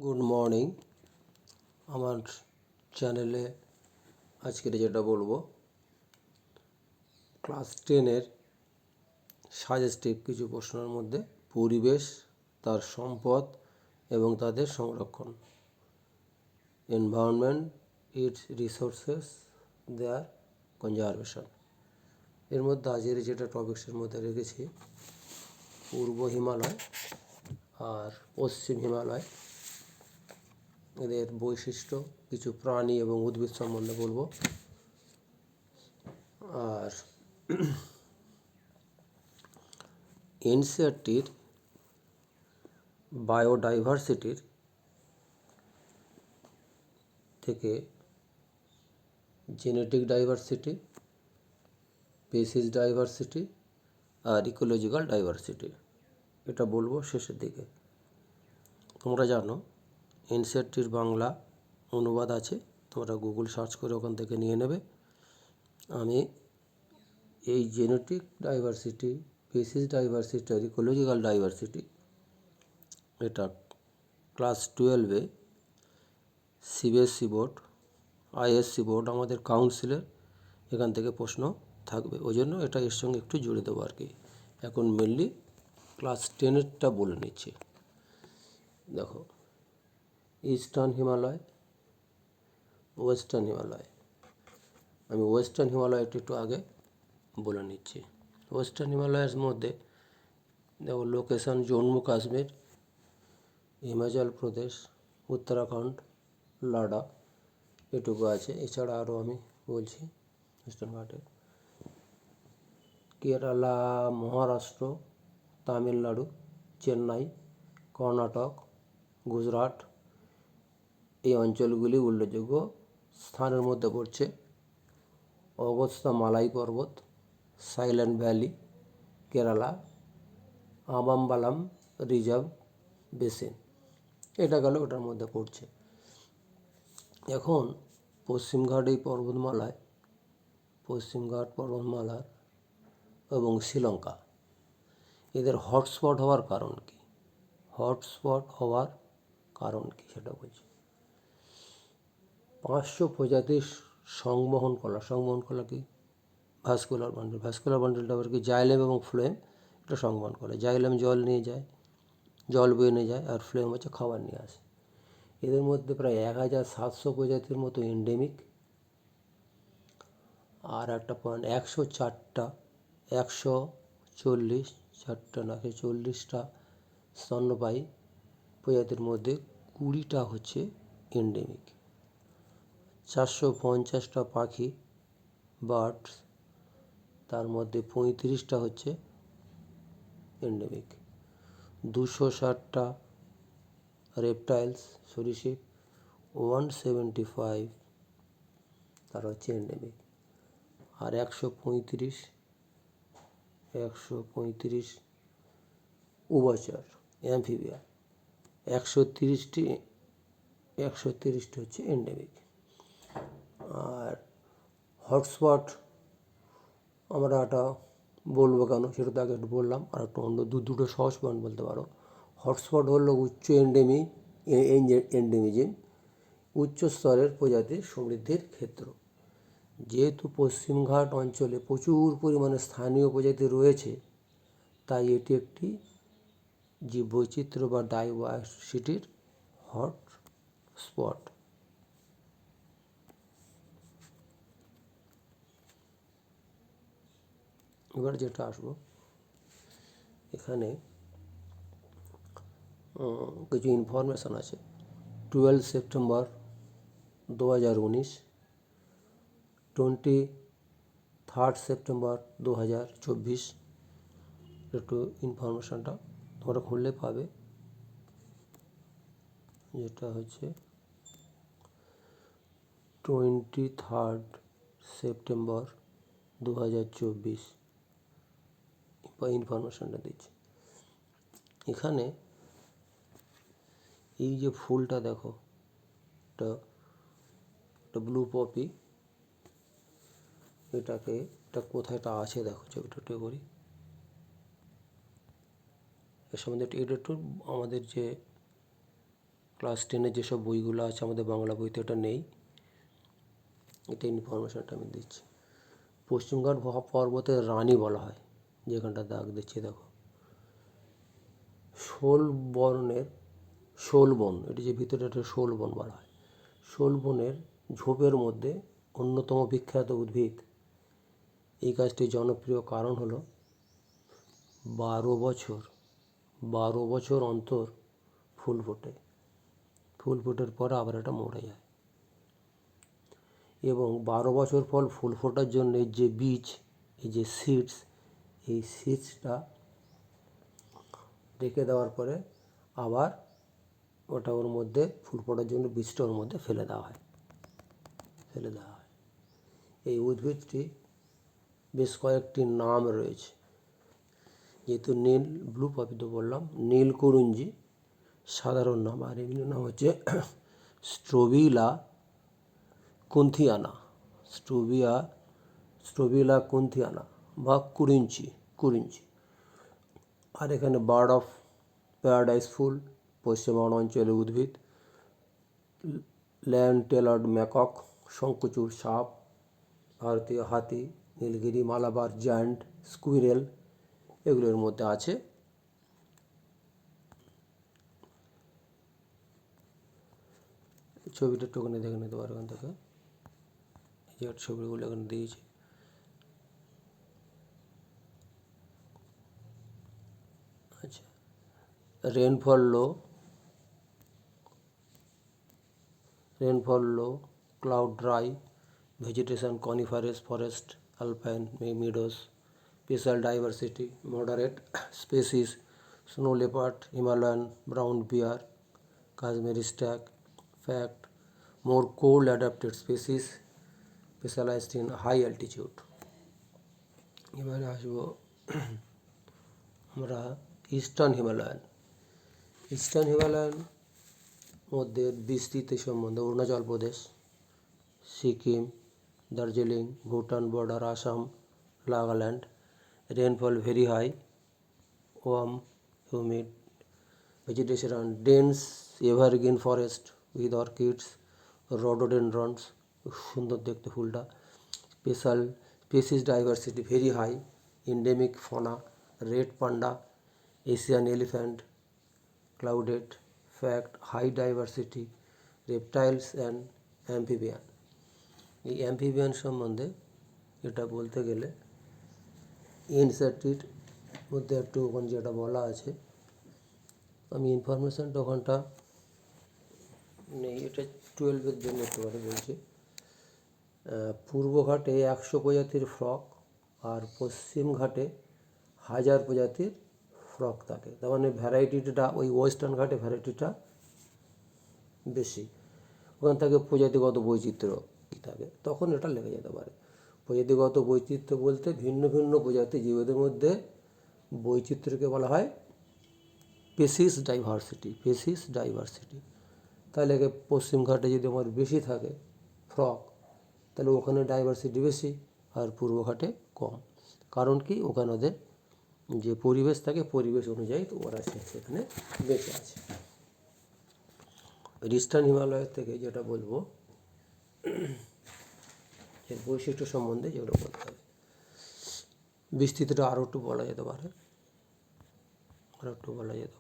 Good morning. আমার চ্যানেলে আজকের যেটা বলবো, ক্লাস 10-এর সাজেস্টিভ কিছু প্রশ্নের মধ্যে পরিবেশ, তার সম্পদ এবং তাদের সংরক্ষণ, environment, its resources, their conservation. এর মধ্যে আজকের যেটা টপিক্সের মধ্যে রেখেছি, পূর্ব হিমালয় আর পশ্চিম হিমালয়, এদের বৈশিষ্ট্য, কিছু প্রাণী এবং উদ্ভিদ সম্বন্ধে বলবো। আর এনসিইআরটির বায়োডাইভার্সিটির থেকে জেনেটিক ডাইভার্সিটি, স্পিসিস ডাইভার্সিটি আর ইকোলজিক্যাল ডাইভার্সিটি, এটা বলবো শেষের দিকে। তোমরা জানো এনসিইআরটির বাংলা অনুবাদ আছে, তোমরা গুগল সার্চ করে ওখান থেকে নিয়ে নেবে। আমি এই জেনেটিক ডাইভার্সিটি, স্পিসিস ডাইভার্সিটি আর ইকোলজিক্যাল ডাইভার্সিটি, এটা ক্লাস 12-এ সিবিএসসি বোর্ড, আইএসসি বোর্ড, আমাদের কাউন্সিলের এখান থেকে প্রশ্ন থাকবে, ওই জন্য এটা এর সঙ্গে একটু জুড়ে দেবো আর কি। এখন মেনলি ক্লাস 10-এরটা বলে নিচ্ছি। দেখো, ইস্টার্ন হিমালয়, ওয়েস্টার্ন হিমালয়। আমি ওয়েস্টার্ন হিমালয়টা একটু আগে বলে নিচ্ছি। ওয়েস্টার্ন হিমালয়ের মধ্যে দেখো, লোকেশন জম্মু কাশ্মীর, হিমাচল প্রদেশ, উত্তরাখণ্ড, লাদাখ, এটুকু আছে। এছাড়া আরও আমি বলছি ওয়েস্টার্ন ঘাটে কেরালা, মহারাষ্ট্র, তামিলনাড়ু, চেন্নাই, কর্ণাটক, গুজরাট, এই অঞ্চলগুলি উল্লেখযোগ্য স্থানের মধ্যে পড়ছে। অগস্ত্যা মালাই পর্বত, silent valley, Kerala, Ambalam reserve basin, এটা গেল ওটার মধ্যে পড়ছে। এখন পশ্চিমঘাট এই পর্বতমালায়, পশ্চিমঘাট পর্বতমালার এবং শ্রীলঙ্কা, এদের হটস্পট হওয়ার কারণ কি? হটস্পট হওয়ার কারণ কি সেটা বলছি। 500 প্রজাতির সংবহন কলা কি? Vascular bundle. ভাস্কুলার বান্ডেলটা আবার কি? জাইলেম এবং ফ্লোয়েম এটা সংবহন করে। জাইলেম জল নিয়ে যায়, জল বয়ে নিয়ে যায়, আর ফ্লোয়েম হচ্ছে খাবার নিয়ে আসে। এদের মধ্যে প্রায় 1700 প্রজাতির মতো এন্ডেমিক, আর একটা পয়েন্ট 140টা স্তন্যপায়ী প্রজাতির মধ্যে 20টা হচ্ছে এন্ডেমিক। 450টা পাখি, বার্ডস, তার মধ্যে 35টা হচ্ছে এন্ডেমিক। 260টা রেপটাইলস, সরীসৃপ, 175 তারা হচ্ছে এন্ডেমিক। আর 135 উভচর, অ্যাম্ফিবিয়া, 130টি হচ্ছে এন্ডেমিক। আর হটস্পট আমরা একটা বলবো কেন, সেটা তো আগে একটু বললাম। আর একটা অন্য দুটো সহজ পয়েন্ট বলতে পারো। হটস্পট হলো উচ্চ এন্ডেমিজম, উচ্চ স্তরের প্রজাতির সমৃদ্ধির ক্ষেত্র। যেহেতু পশ্চিমঘাট অঞ্চলে প্রচুর পরিমাণে স্থানীয় প্রজাতি রয়েছে, তাই এটি একটি জীববৈচিত্র্য বা ডাইভার্সিটির হটস্পট। এবার যেটা আসবো, এখানে কিছু ইনফরমেশান আছে। 12 সেপ্টেম্বর 2019, 23 সেপ্টেম্বর 2024, একটু ইনফরমেশানটা তোমরা খুললে পাবে। যেটা হচ্ছে 23 সেপ্টেম্বর 2024 ইনফরমেশানটা দিচ্ছি। এখানে এই যে ফুলটা দেখো, এটা ব্লু পপি, এটা কোথায়টা আছে দেখো, ছবিটা করি। এর সম্বন্ধে এটা একটু আমাদের যে ক্লাস 10-এর যেসব বইগুলো আছে আমাদের বাংলা বইতে এটা নেই, এটা ইনফরমেশানটা আমি দিচ্ছি। পশ্চিমঘাট পর্বতের রানী বলা হয়, যেখানটা দাগ দিচ্ছি দেখো, শোলবন, এটি যে ভিতরে একটা শোলবন বলা হয়। শোলবনের ঝোপের মধ্যে অন্যতম বিখ্যাত উদ্ভিদ। এই গাছটির জনপ্রিয় কারণ হলো 12 বছর অন্তর ফুল ফোটে, ফুল ফোটার পর আবার এটা মরে যায়, এবং 12 বছর পর ফুল ফোটার জন্য যে বীজ, এই যে সিডস, এই সিডসটা রেখে দেওয়ার পরে আবার ওটা ওর মধ্যে ফুল ফোটার জন্য বীজটা ওর মধ্যে ফেলে দেওয়া হয়। এই উদ্ভিদটি বেশ কয়েকটি নাম রয়েছে, যেহেতু ব্লু পপিতে বললাম, নীলকুরুঞ্জি সাধারণ নাম, আর এমনি নাম হচ্ছে স্ট্রোবিলা কুন্থিয়ানা বা কুরিঞ্চি। আর এখানে বার্ড অফ প্যারাডাইস ফুল পশ্চিমবঙ্গ অঞ্চলের উদ্ভিদ, ল্যান্ড টেলার্ড ম্যাকক, শঙ্খচূড় সাপ, ভারতীয় হাতি, নীলগিরি মালাবার জায়ান্ট স্কুইরেল, এগুলোর মধ্যে আছে। ছবিটা একটুখানি দেখে নিতে পারো এখান থেকে, এই যে ছবিগুলো এখানে দিয়েছি। আচ্ছা, rainfall low, cloud dry, vegetation coniferous forest, alpine meadows, special diversity, moderate species, snow leopard, Himalayan brown bear, Kashmiri stag, fact, more cold adapted species specialized in high altitude. এবারে আসবো আমরা ইস্টার্ন হিমালয়ান মধ্যে বিস্তৃতি সম্বন্ধে Arunachal Pradesh, Sikkim, Darjeeling, Bhutan border, Assam, Nagaland. Rainfall very high, warm, humid, vegetation dense evergreen forest with orchids, rhododendrons, সুন্দর দেখতে ফুলটা। Species diversity very high, endemic fauna, red panda, Asian elephant, clouded, fact, high diversity, reptiles and amphibian. এই amphibian সম্বন্ধে এটা বলতে গেলে এনসিইআরটির মধ্যে একটু ওখানে যেটা বলা আছে, আমি ইনফরমেশানটা ওখানটা নেই, এটা 12-এর জন্য একটু কথা বলছি। পূর্ব ঘাটে 100 প্রজাতির ফ্রক আর পশ্চিম ঘাটে 1000 প্রজাতির ফ্রক থাকে। তার মানে ভ্যারাইটিটা ওই ওয়েস্টার্ন ঘাটে ভ্যারাইটিটা বেশি, ওখান থেকে প্রজাতিগত বৈচিত্র্য থাকে, তখন এটা লেগে যেতে পারে। প্রজাতিগত বৈচিত্র্য বলতে ভিন্ন ভিন্ন প্রজাতি জীবেদের মধ্যে বৈচিত্র্যকে বলা হয় স্পেসিস ডাইভার্সিটি। তাহলে পশ্চিম ঘাটে যদি আমার বেশি থাকে ফ্রক, তাহলে ওখানে ডাইভার্সিটি বেশি, আর পূর্ব ঘাটে কম। কারণ কি, ওখানে ওদের যে পরিবেশ থাকে, পরিবেশ অনুযায়ী তো ওরা সেখানে বেঁচে আছে। ইস্টার্ন হিমালয়ের থেকে যেটা বলবো, এর বৈশিষ্ট্য সম্বন্ধে যেগুলো বলতে হবে, বিস্তৃতিটা আরও একটু বলা যেতে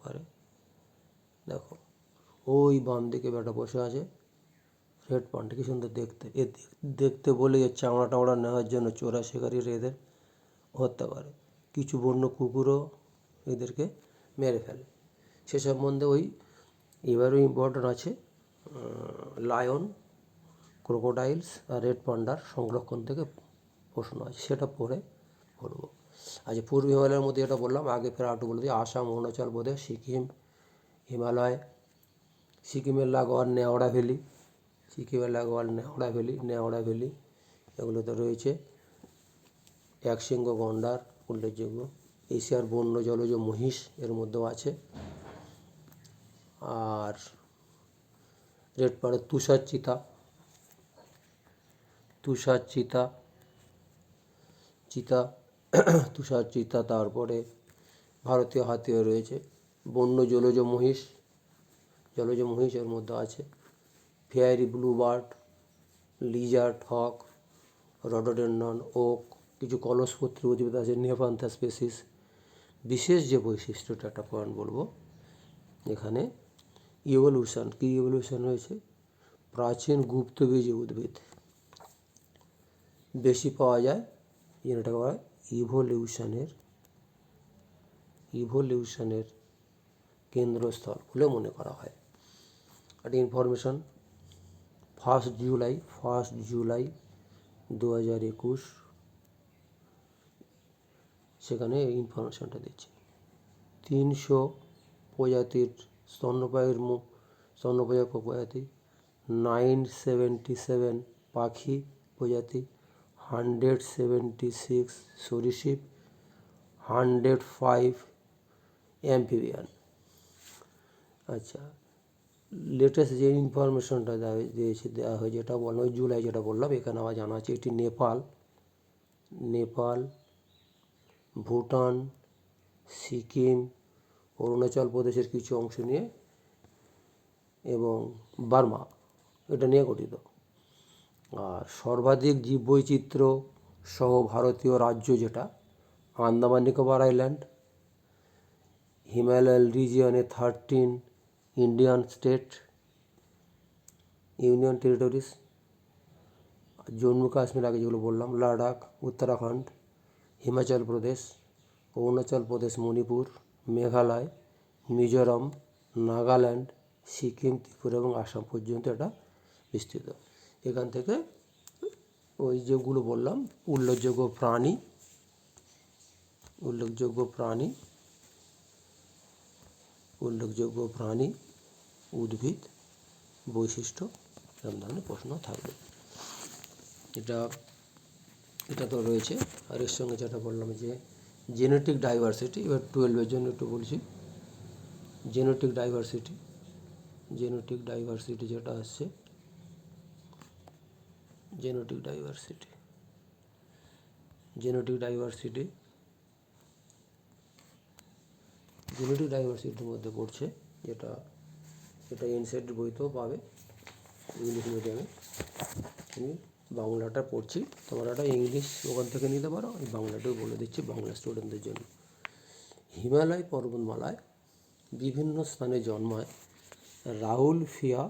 পারে। দেখো, ওই বাম দিকে বেটা বসে আছে, রেড পান্ডা, কি সুন্দর দেখতে। দেখতে বলে যে চামড়া টামড়া নেওয়ার জন্য চোরা শিকারিরা এদের হত্যা করে, কিছু বন্য কুকুরও এদেরকে মেরে ফেলে। সে সম্বন্ধে এবারও ইম্পর্টেন্ট আছে, লায়ন, ক্রোকোডাইলস আর রেড পান্ডার সংরক্ষণ থেকে প্রশ্ন আছে, সেটা পড়ে বলবো। আচ্ছা, পূর্ব হিমালয়ের মধ্যে যেটা বললাম, আগে ফের আটু বলে দিই, আসাম, অরুণাচল প্রদেশ, সিকিম, হিমালয়, সিকিমের লাগোয়া নেওড়া ভ্যালি, এগুলোতে রয়েছে একশৃঙ্গ গন্ডার উল্লেখযোগ্য। এশিয়ার বন্য জলজ মহিষ এর মধ্যেও আছে। আর রেড পান্ডা, তুষার চিতা, তারপরে ভারতীয় হাতিও রয়েছে। বন্য জলজ মহিষ জলজ মহিষ ওর মধ্যে আছে, ফেয়ারি ব্লু বার্ড, লিজার্ড, হক, রডোডেন্ডন, ওক, কিছু কলসপত্রী উদ্ভিদ আছে, নেফান্থা স্পেসিস। বিশেষ যে বৈশিষ্ট্যটা একটা পয়েন্ট বলবো এখানে, ইভলিউশন। কী ইভলিউশন হয়েছে? প্রাচীন গুপ্তবীজী উদ্ভিদ বেশি পাওয়া যায়, যেটাকে বলা হয় ইভলিউশনের কেন্দ্রস্থল বলে মনে করা হয়। একটা ইনফরমেশন, 1 জুলাই 2021 সেখানে এই ইনফরমেশনটা দিচ্ছে। 300 প্রজাতির স্তন্যপায়ী প্রজাতি, 977 পাখি প্রজাতি, 176 সরীসৃপ, 105 অ্যাম্ফিবিয়ান। আচ্ছা, লেটেস্ট যে ইনফরমেশনটা দেওয়া হয়, যেটা বললাম ওই জুলাই, যেটা বললাম, এখানে আবার জানা আছে এটি নেপাল, ভুটান, সিকিম, অরুণাচল প্রদেশের কিছু অংশ নিয়ে এবং বার্মা এটা নিয়ে গঠিত। আর সর্বাধিক জীববৈচিত্র্য সহ ভারতীয় রাজ্য যেটা, আন্দামান নিকোবর আইল্যান্ড, হিমালয়ান রিজিয়নে 13 Indian state, union territories, Jammu Kashmir আগে যেগুলো বললাম, লাদাখ, উত্তরাখণ্ড, হিমাচল প্রদেশ, অরুণাচল প্রদেশ, মণিপুর, মেঘালয়, মিজোরাম, নাগাল্যান্ড, সিকিম, ত্রিপুরা এবং আসাম পর্যন্ত এটা বিস্তৃত। এখান থেকে ওই যেগুলো বললাম উল্লেখযোগ্য প্রাণী, উদ্ভিদ, বৈশিষ্ট্য, এরকম ধরনের প্রশ্ন থাকবে। এটা তো রয়েছে। আর এর সঙ্গে যেটা বললাম যে জেনেটিক ডাইভার্সিটি, এবার 12-এর জন্য একটু বলছি। জেনেটিক ডাইভার্সিটি যেটা আসছে, জেনেটিক ডাইভার্সিটির মধ্যে পড়ছে, এটা এনসিইআরটির বইতেও পাবে ইংলিশ মিডিয়ামে। আমি বাংলাটা পড়ছি, তোমরা একটা ইংলিশ ওখান থেকে নিতে পারো, আমি বাংলাটাও বলে দিচ্ছি বাংলা স্টুডেন্টদের জন্য। হিমালয় পর্বতমালায় বিভিন্ন স্থানে জন্মায় রাউলফিয়া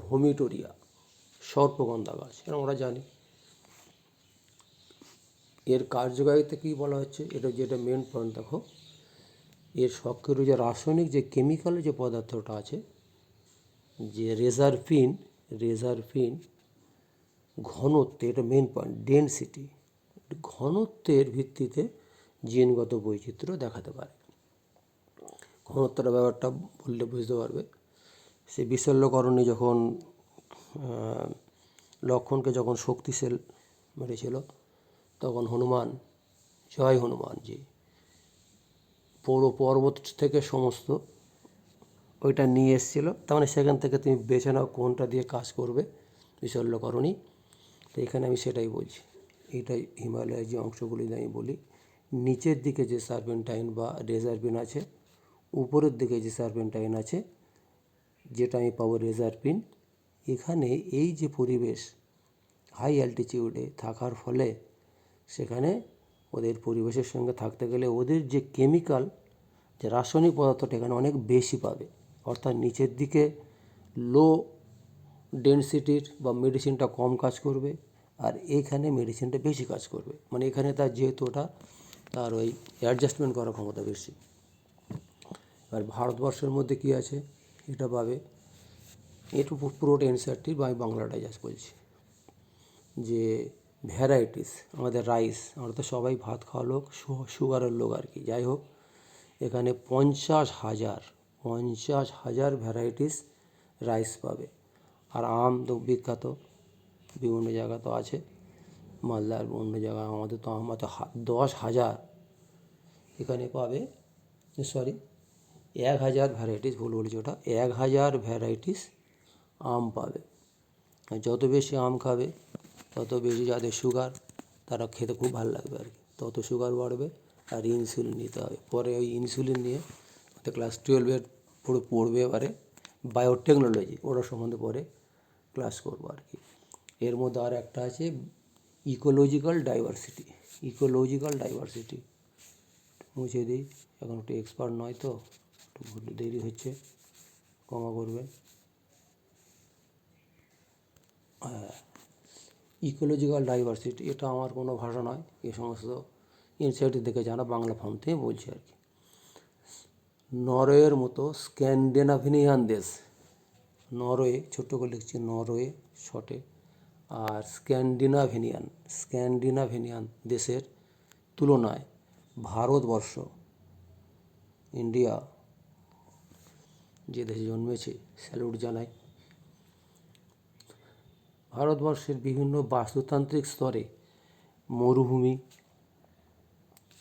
ভোমিটোরিয়া সর্পগন্ধা গাছ, এটা আমরা জানি। এর কার্যকারিতা কী বলা হচ্ছে, এটা যেটা মেন পয়েন্ট দেখো, এর সক্রিয় যে রাসায়নিক যে কেমিক্যাল যে পদার্থটা আছে, যে রেজারপিন ঘনত্বে, এটা মেন পয়েন্ট, ডেনসিটি, ঘনত্বের ভিত্তিতে জিনগত বৈচিত্র্য দেখাতে পারে। ঘনত্বটা ব্যাপারটা বললে বুঝতে পারবে। সে বিশল্যকরণী যখন লক্ষণকে যখন শক্তিশাল মেরেছিল, তখন জয় হনুমানজি পুরো পর্বত থেকে সমস্ত ওইটা নিয়ে এসেছিলো। তার মানে সেখান থেকে তুমি বেছে নাও কোনটা দিয়ে কাজ করবে বিশল্যকরণী। তো এখানে আমি সেটাই বলছি, এইটাই হিমালয়ের যে অংশগুলি আমি বলি, নিচের দিকে যে সার্পেন্টাইন বা রেজারপিন আছে, উপরের দিকে যে সার্পেন্টাইন আছে যেটা আমি পাবো রেজারপিন। এখানে এই যে পরিবেশ হাই অ্যালটিটিউডে থাকার ফলে সেখানে ওদের পরিবেশের সঙ্গে থাকতে গেলে ওদের যে কেমিক্যাল, যে রাসায়নিক পদার্থটা এখানে অনেক বেশি পাবে। অর্থাৎ নিচের দিকে লো ডেনসিটির বা মেডিসিনটা কম কাজ করবে, আর এইখানে মেডিসিনটা বেশি কাজ করবে। মানে এখানে তার যেহেতু তার ওই অ্যাডজাস্টমেন্ট করার ক্ষমতা বেশি। আর ভারতবর্ষের মধ্যে কী আছে এটা পাবে, একটু পুরোটা এনসিইআরটির বা আমি বাংলাটাই জাস্ট বলছি, যে ভ্যারাইটিস, আমাদের রাইস, আমরা তো সবাই ভাত খাওয়া লোক, সুগারের লোক আর কি, যাই হোক, এখানে 50,000 ভ্যারাইটিস রাইস পাবে। আর আম তো বিখ্যাত, বিভিন্ন জায়গা তো আছে, মালদার অন্য জায়গায়, আমাদের তো আম তো 10,000 এখানে পাবে। 1,000 ভ্যারাইটিস, ভুল বলেছি, ওটা 1,000 ভ্যারাইটিস আম পাবে। যত বেশি আম খাবে তত বেশি যাদের সুগার, তারা খেতে খুব ভালো লাগবে আর কি, তত সুগার বাড়বে। আর ইনসুলিন নিতে হবে, পরে ওই ইনসুলিন নিয়ে ক্লাস 12-এর পড়বে এবারে বায়োটেকনোলজি, ওটা সম্বন্ধে পরে ক্লাস করবো আর কি। এর মধ্যে আর একটা আছে ইকোলজিক্যাল ডাইভার্সিটি। ইকোলজিক্যাল ডাইভার্সিটি মুছে দিই, এখন একটু এক্সপার্ট নয় তো, একটু দেরি হচ্ছে, ক্ষমা করবে। ইকোলজিক্যাল ডাইভার্সিটি, এটা আমার কোনো ভাষা নয়, এ সমস্ত ইনসাইট দেখে জানা, বাংলা ফর্ম থেকে বলছি আর কি। নরওয়ের মতো স্ক্যান্ডিনাভিয়ান দেশ, নরওয়ে ছোট্ট করে লিখছি, নরওয়ে শর্টে, আর স্ক্যান্ডিনাভিয়ান দেশের তুলনায় ভারতবর্ষ, ইন্ডিয়া যে দেশে জন্মেছে, স্যালুট জানাই। ভারতবর্ষের বিভিন্ন বাস্তুতান্ত্রিক স্তরে মরুভূমি,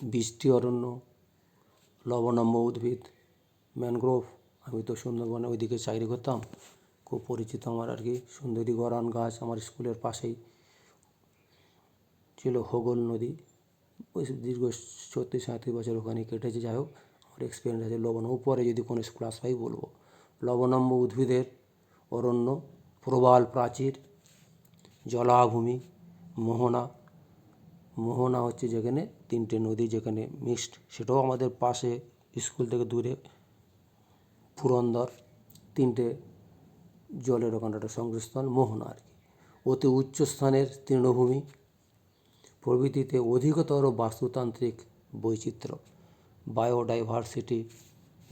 বৃষ্টি অরণ্য, লবণাম্য উদ্ভিদ, ম্যানগ্রোভ, আমি তো সুন্দরবনে ওইদিকে চাকরি করতাম, খুব পরিচিত আমার আর কি। সুন্দরী গরান গাছ, আমার স্কুলের পাশেই ছিল হোগল নদী, ওই দীর্ঘ 36-37 বছর ওখানে কেটেছে। যাই হোক, আমার এক্সপিরিয়েন্স আছে। উপরে যদি কোনো ক্লাস পাই বলবো। লবণাম্য উদ্ভিদের অরণ্য, প্রবাল প্রাচীর, জলাভূমি, মোহনা হচ্ছে যেখানে 3টে নদী যেখানে মিক্সড, সেটাও আমাদের পাশে স্কুল থেকে দূরে, পুরন্দর, 3টে জলের ওখানে একটা সংযোগস্থল মোহনা আর কি। অতি উচ্চ স্থানের তৃণভূমি প্রভৃতিতে অধিকতর বাস্তুতান্ত্রিক বৈচিত্র্য, বায়োডাইভার্সিটি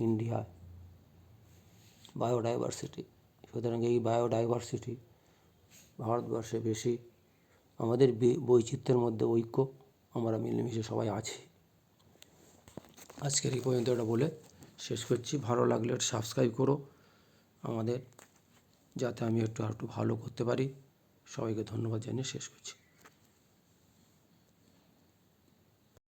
ইন্ডিয়ায়, বায়োডাইভার্সিটি। সুতরাং এই বায়োডাইভার্সিটি ভারতবর্ষে বেশি। আমাদের বৈচিত্র্যের মধ্যে ঐক্য, আমরা মিলেমিশে সবাই আছি। আজকের এই পর্যন্ত এটা বলে শেষ করছি। ভালো লাগলে সাবস্ক্রাইব করো আমাদের, যাতে আমি একটু ভালো করতে পারি। সবাইকে ধন্যবাদ জানিয়ে শেষ করছি।